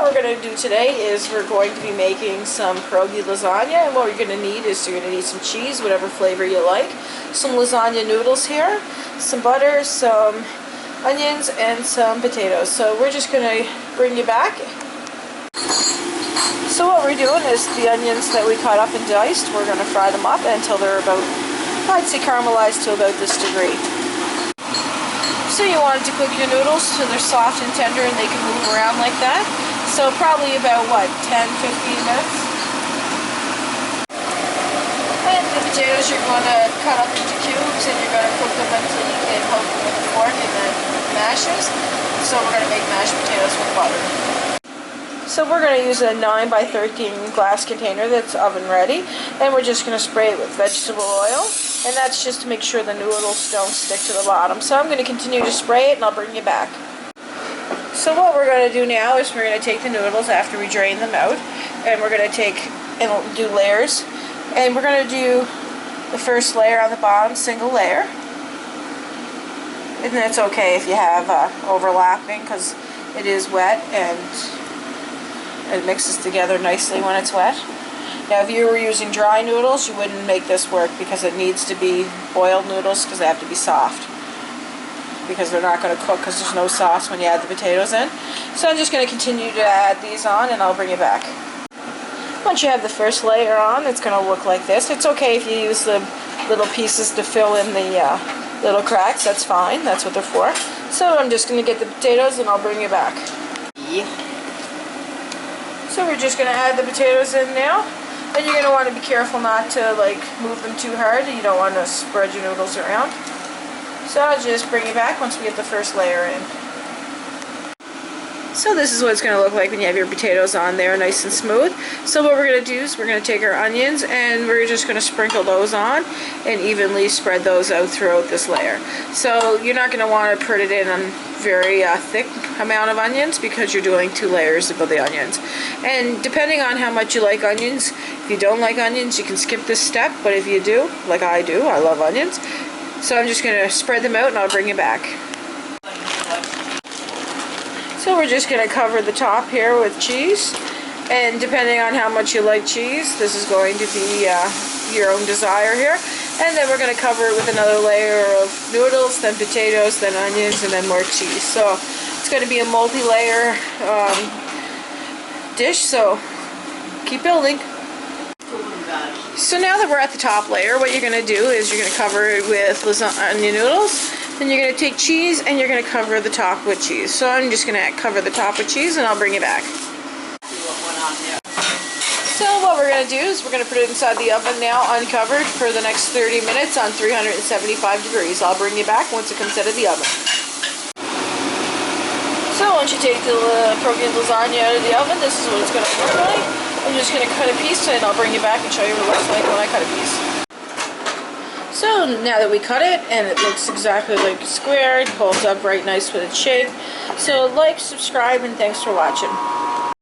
we're going to do today is we're going to be making some pierogi lasagna, and what we're going to need is you're going to need some cheese, whatever flavor you like, some lasagna noodles here, some butter, some onions, and some potatoes. So we're just going to bring you back. So what we're doing is the onions that we cut up and diced, we're going to fry them up until they're about, I'd say caramelized to about this degree. So you want to cook your noodles so they're soft and tender and they can move around like that. So probably about, what, 10-15 minutes. And the potatoes you're going to cut up into cubes and you're going to cook them until you can poke them with a fork and then mashes. So we're going to make mashed potatoes with butter. So we're going to use a 9 by 13 glass container that's oven ready, and we're just going to spray it with vegetable oil, and that's just to make sure the noodles don't stick to the bottom. So I'm going to continue to spray it and I'll bring you back. So what we're going to do now is we're going to take the noodles after we drain them out, and we're going to take and do layers, and we're going to do the first layer on the bottom, single layer, and it's okay if you have overlapping because it is wet and it mixes together nicely when it's wet. Now if you were using dry noodles, you wouldn't make this work because it needs to be boiled noodles because they have to be soft. Because they're not going to cook because there's no sauce when you add the potatoes in. So I'm just going to continue to add these on and I'll bring it back. Once you have the first layer on, it's going to look like this. It's okay if you use the little pieces to fill in the little cracks, that's fine, that's what they're for. So I'm just going to get the potatoes and I'll bring it back. So we're just going to add the potatoes in now, and you're going to want to be careful not to move them too hard. You don't want to spread your noodles around. So I'll just bring it back once we get the first layer in. So this is what it's going to look like when you have your potatoes on there nice and smooth. So what we're going to do is we're going to take our onions and we're just going to sprinkle those on and evenly spread those out throughout this layer. So you're not going to want to put it in on very thick amount of onions because you're doing 2 layers of the onions. And depending on how much you like onions, if you don't like onions you can skip this step, but if you do, like I do, I love onions. So I'm just going to spread them out and I'll bring it back. So we're just going to cover the top here with cheese, and depending on how much you like cheese, this is going to be your own desire here. And then we're going to cover it with another layer of noodles, then potatoes, then onions, and then more cheese. So it's going to be a multi-layer dish, so keep building. So now that we're at the top layer, what you're going to do is you're going to cover it with lasagna noodles, then you're going to take cheese and you're going to cover the top with cheese. So I'm just going to cover the top with cheese and I'll bring it back. So what we're going to do is we're going to put it inside the oven now uncovered for the next 30 minutes on 375 degrees. I'll bring you back once it comes out of the oven. So once you take the pierogi lasagna out of the oven, this is what it's going to look like. I'm just going to cut a piece and I'll bring you back and show you what it looks like when I cut a piece. So now that we cut it and it looks exactly like a square, it pulls up right nice with its shape. So like, subscribe, and thanks for watching.